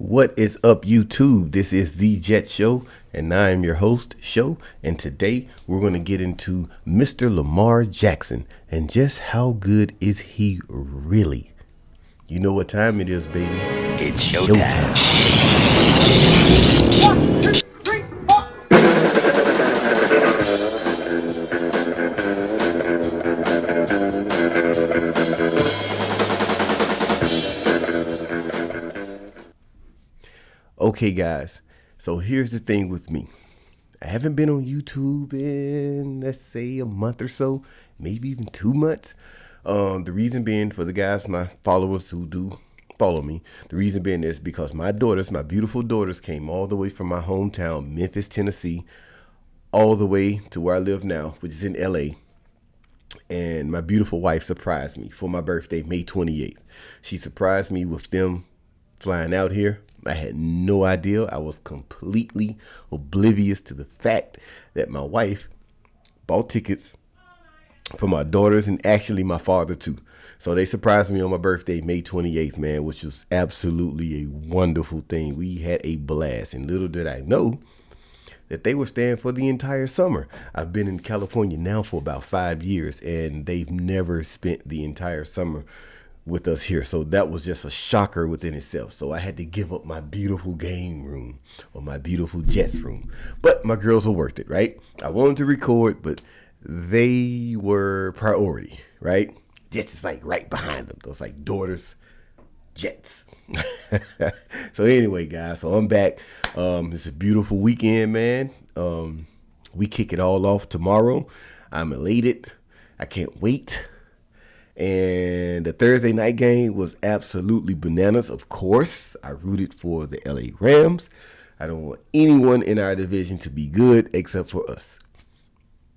What is up, YouTube? This is The Jet Show, and I am your host, Show. And today we're going to get into Mr. Lamar Jackson and just how good is he really? You know what time it is, baby. It's showtime. Okay, guys. So here's the thing with me. I haven't been on YouTube in, let's say, a month or so, maybe even 2 months. The reason being, for the guys, my followers who do follow me, the reason being is because my beautiful daughters, came all the way from my hometown, Memphis, Tennessee, all the way to where I live now, which is in LA. And my beautiful wife surprised me for my birthday, May 28th. She surprised me with them flying out here. I had no idea. I was completely oblivious to the fact that my wife bought tickets for my daughters and actually my father too. So they surprised me on my birthday, May 28th, man, which was absolutely a wonderful thing. We had a blast, and little did I know that they were staying for the entire summer. I've been in California now for about 5 years, and they've never spent the entire summer with us here. So that was just a shocker within itself. So I had to give up my beautiful game room or my beautiful Jets room. But my girls were worth it, right? I wanted to record, but they were priority, right? Jets is like right behind them. Those like daughters, Jets. So anyway, guys, so I'm back. It's a beautiful weekend, man. We kick it all off tomorrow. I'm elated. I can't wait. And the Thursday night game was absolutely bananas. Of course, I rooted for the LA Rams. I don't want anyone in our division to be good except for us.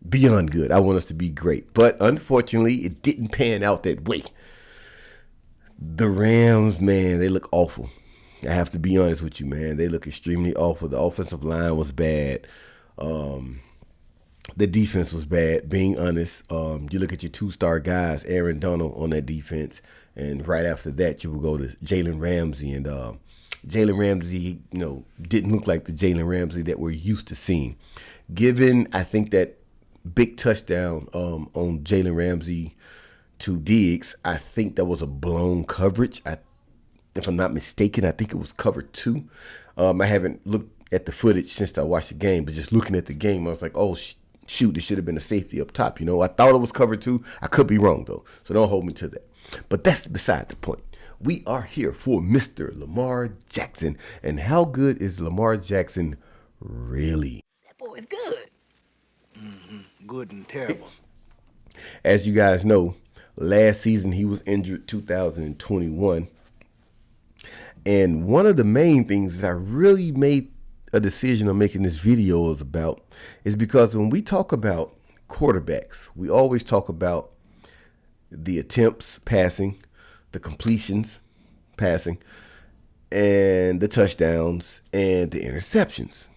Beyond good. I want us to be great. But unfortunately, it didn't pan out that way. The Rams, man, they look awful. I have to be honest with you, man. They look extremely awful. The offensive line was bad. The defense was bad, being honest. You look at your two-star guys, Aaron Donald on that defense, and right after that, you will go to Jalen Ramsey. And Jalen Ramsey, didn't look like the Jalen Ramsey that we're used to seeing. Given, I think, that big touchdown on Jalen Ramsey to Diggs, I think that was a blown coverage. If I'm not mistaken, I think it was cover 2. I haven't looked at the footage since I watched the game, but just looking at the game, I was like, oh, shoot, it should have been a safety up top. I thought it was cover 2. I could be wrong, though, so don't hold me to that. But that's beside the point. We are here for Mr. Lamar Jackson. And how good is Lamar Jackson really? That boy is good. Good and terrible. As you guys know, last season he was injured 2021. And one of the main things that I really made a decision on making this video is because when we talk about quarterbacks, we always talk about the attempts passing, the completions passing, and the touchdowns and the interceptions.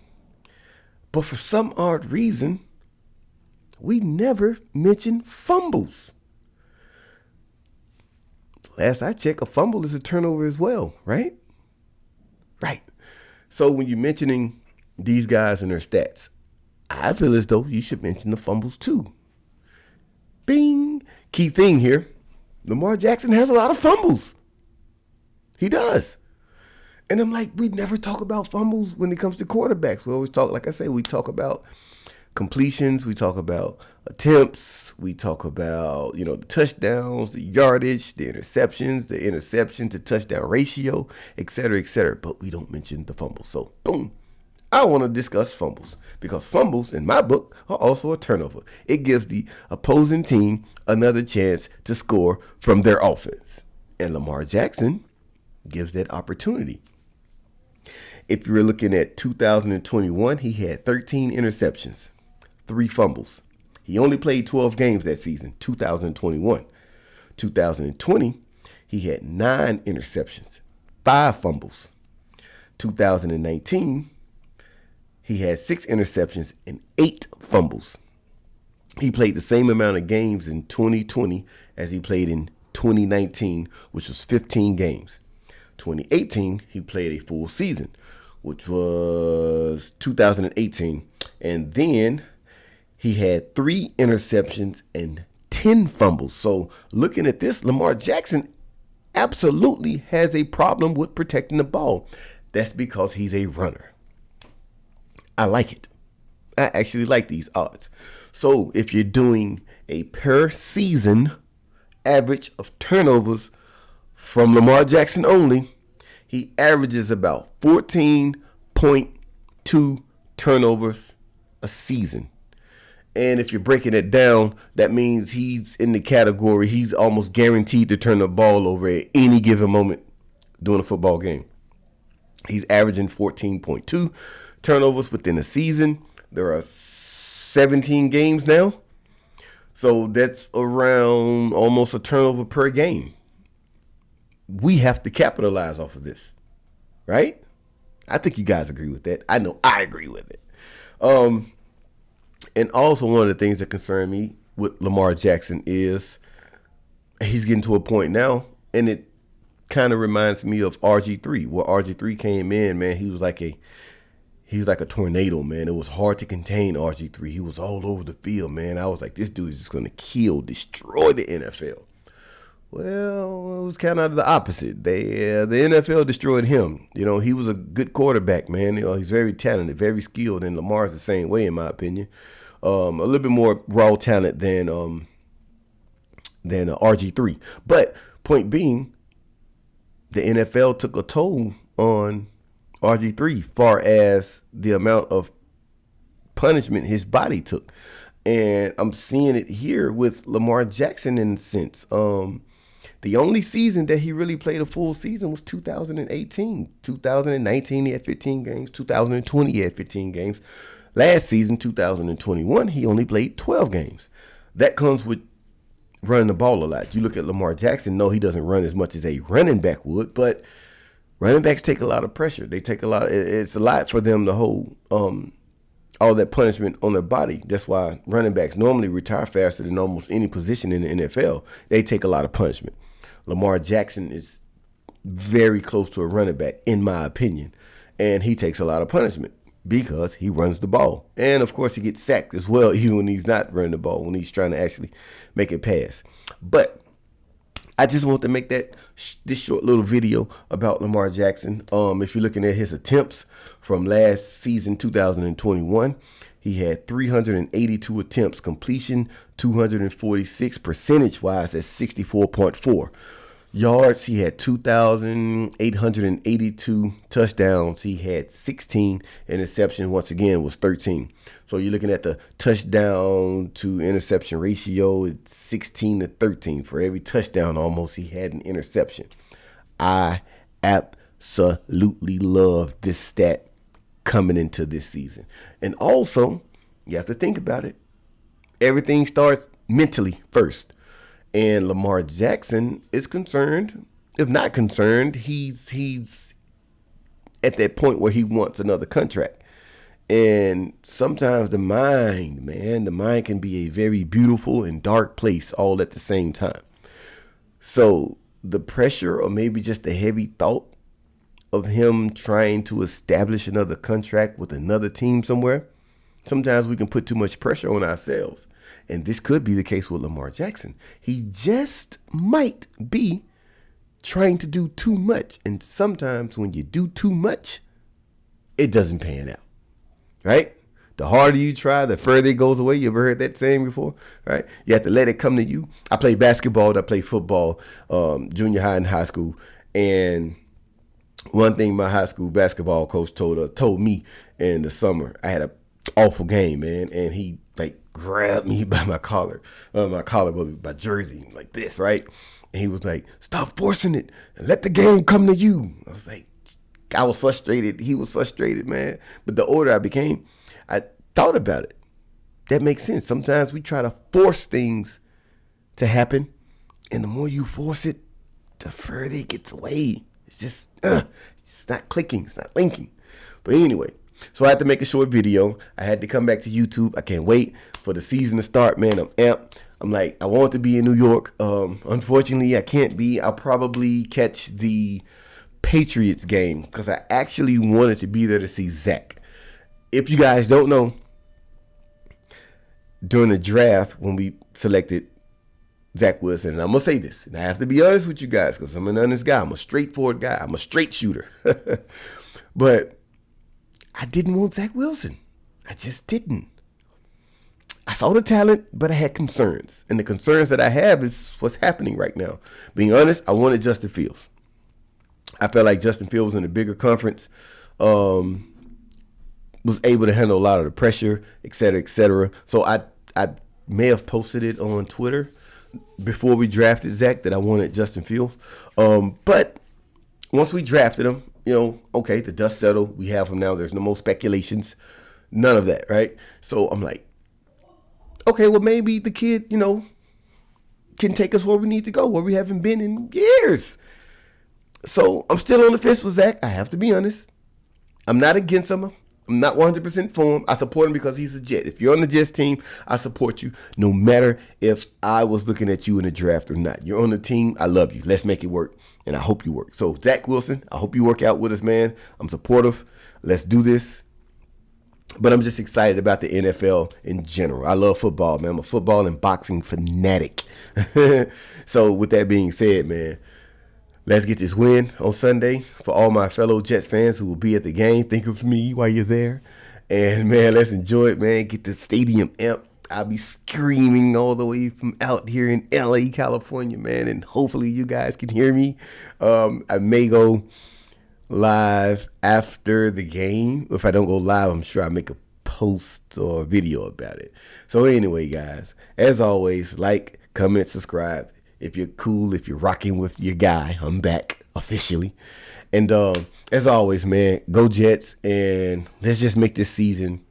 But for some odd reason, we never mention fumbles. Last I checked, a fumble is a turnover as well, right? Right. So when you're mentioning these guys and their stats, I feel as though you should mention the fumbles too. Bing. Key thing here, Lamar Jackson has a lot of fumbles. He does. And I'm like, we never talk about fumbles when it comes to quarterbacks. We always talk, like I say, we talk about completions, we talk about attempts, we talk about, the touchdowns, the yardage, the interception to touchdown ratio, et cetera, but we don't mention the fumbles. So, boom, I want to discuss fumbles because fumbles, in my book, are also a turnover. It gives the opposing team another chance to score from their offense. And Lamar Jackson gives that opportunity. If you're looking at 2021, he had 13 interceptions, 3 fumbles. He only played 12 games that season, 2021. 2020, he had 9 interceptions, 5 fumbles. 2019, he had 6 interceptions and 8 fumbles. He played the same amount of games in 2020 as he played in 2019, which was 15 games. 2018, he played a full season, which was 2018. And then he had 3 interceptions and 10 fumbles. So looking at this, Lamar Jackson absolutely has a problem with protecting the ball. That's because he's a runner. I like it. I actually like these odds. So if you're doing a per season average of turnovers from Lamar Jackson only, he averages about 14.2 turnovers a season. And if you're breaking it down, that means he's in the category, he's almost guaranteed to turn the ball over at any given moment during a football game. He's averaging 14.2 turnovers within a season. There are 17 games now. So that's around almost a turnover per game. We have to capitalize off of this, right? I think you guys agree with that. I know I agree with it. And also one of the things that concern me with Lamar Jackson is he's getting to a point now, and it kind of reminds me of RG3, where RG3 came in, man. He was like a tornado, man. It was hard to contain RG3. He was all over the field, man. I was like, this dude is just going to destroy the NFL. Well, it was kind of the opposite. The NFL destroyed him. You know, he was a good quarterback, man. You know, he's very talented, very skilled, and Lamar's the same way, in my opinion. A little bit more raw talent than RG3. But point being, the NFL took a toll on RG3 far as the amount of punishment his body took. And I'm seeing it here with Lamar Jackson in a sense. The only season that he really played a full season was 2018. 2019, he had 15 games. 2020, he had 15 games. Last season, 2021, he only played 12 games. That comes with running the ball a lot. You look at Lamar Jackson, no, he doesn't run as much as a running back would, but running backs take a lot of pressure. They take a lot. It's a lot for them to hold all that punishment on their body. That's why running backs normally retire faster than almost any position in the NFL. They take a lot of punishment. Lamar Jackson is very close to a running back, in my opinion, and he takes a lot of punishment because he runs the ball. And, of course, he gets sacked as well, even when he's not running the ball, when he's trying to actually make it pass. But I just want to make this short little video about Lamar Jackson. If you're looking at his attempts from last season, 2021, he had 382 attempts, completion 246, percentage-wise at 64.4. Yards, he had 2,882 touchdowns. He had 16 interceptions. Once again, was 13. So you're looking at the touchdown to interception ratio. It's 16 to 13. For every touchdown, almost, he had an interception. I absolutely love this stat coming into this season. And also, you have to think about it. Everything starts mentally first. And Lamar Jackson is concerned. If not concerned, he's at that point where he wants another contract. And sometimes the mind can be a very beautiful and dark place all at the same time. So the pressure, or maybe just the heavy thought of him trying to establish another contract with another team somewhere, sometimes we can put too much pressure on ourselves. And this could be the case with Lamar Jackson. He just might be trying to do too much. And sometimes when you do too much, it doesn't pan out, right? The harder you try, the further it goes away. You ever heard that saying before, right? You have to let it come to you. I played basketball. I played football, junior high and high school. And one thing my high school basketball coach told me in the summer, I had an awful game, man. And he grabbed me by my collar, my jersey, like this, right? And he was like, stop forcing it and let the game come to you. I was frustrated. He was frustrated, man. But the older I became, I thought about it. That makes sense. Sometimes we try to force things to happen. And the more you force it, the further it gets away. It's just not clicking. It's not linking. But anyway, so I had to make a short video. I had to come back to YouTube. I can't wait for the season to start, man. I'm amped. I'm like, I want to be in New York. Unfortunately, I can't be. I'll probably catch the Patriots game because I actually wanted to be there to see Zach. If you guys don't know, during the draft when we selected Zach Wilson, and I'm gonna say this, and I have to be honest with you guys because I'm an honest guy. I'm a straightforward guy. I'm a straight shooter. But I didn't want Zach Wilson. I just didn't. I saw the talent, but I had concerns. And the concerns that I have is what's happening right now. Being honest, I wanted Justin Fields. I felt like Justin Fields in a bigger conference was able to handle a lot of the pressure, et cetera, et cetera. So I may have posted it on Twitter before we drafted Zach that I wanted Justin Fields. But once we drafted him, okay, the dust settled. We have him now. There's no more speculations. None of that, right? So I'm like, okay, well, maybe the kid, can take us where we need to go, where we haven't been in years. So I'm still on the fence with Zach. I have to be honest. I'm not against him. I'm not 100% for him. I support him because he's a Jet. If you're on the Jets team, I support you no matter if I was looking at you in the draft or not. You're on the team. I love you. Let's make it work, and I hope you work. So, Zach Wilson, I hope you work out with us, man. I'm supportive. Let's do this. But I'm just excited about the NFL in general. I love football, man. I'm a football and boxing fanatic. So, with that being said, man, let's get this win on Sunday. For all my fellow Jets fans who will be at the game, think of me while you're there. And, man, let's enjoy it, man. Get the stadium amped. I'll be screaming all the way from out here in L.A., California, man. And hopefully you guys can hear me. I may go live after the game. If I don't go live, I'm sure I'll make a post or a video about it. So, anyway, guys, as always, like, comment, subscribe. If you're cool, if you're rocking with your guy, I'm back officially. And as always, man, go Jets, and let's just make this season,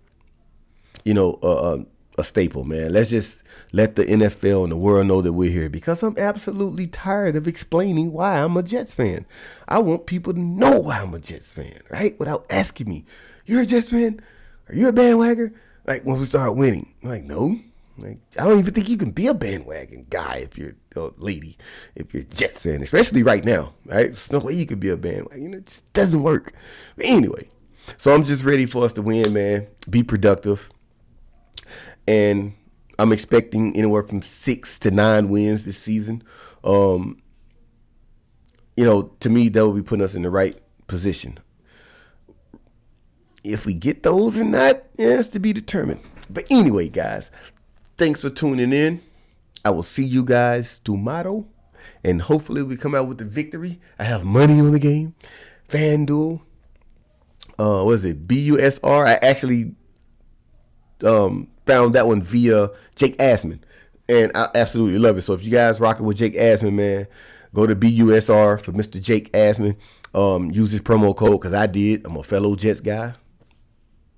a staple, man. Let's just let the NFL and the world know that we're here because I'm absolutely tired of explaining why I'm a Jets fan. I want people to know why I'm a Jets fan, right? Without asking me, you're a Jets fan? Are you a bandwagon? Like when we start winning. I'm like, no. Like, I don't even think you can be a bandwagon guy if you're a lady, if you're a Jets fan, especially right now, right? There's no way you could be a bandwagon. It just doesn't work. But anyway, so I'm just ready for us to win, man. Be productive. And I'm expecting anywhere from 6 to 9 wins this season. To me, that will be putting us in the right position. If we get those or not, it's to be determined. But anyway, guys, thanks for tuning in. I will see you guys tomorrow. And hopefully we come out with the victory. I have money on the game. FanDuel. What is it? BUSR. I actually found that one via Jake Asman. And I absolutely love it. So if you guys rocking with Jake Asman, man, go to BUSR for Mr. Jake Asman. Use this promo code because I did. I'm a fellow Jets guy.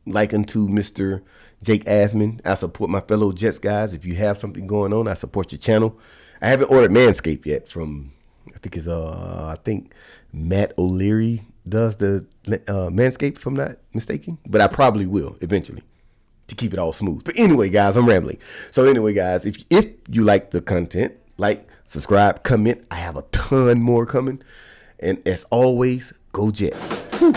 Like unto Mr. Jake Asman. I support my fellow Jets guys. If you have something going on, I support your channel. I haven't ordered Manscaped yet from, I think Matt O'Leary does the Manscaped, if I'm not mistaken. But I probably will eventually to keep it all smooth. But anyway, guys, I'm rambling. So anyway, guys, if you like the content, like, subscribe, comment. I have a ton more coming. And as always, go Jets. Whew.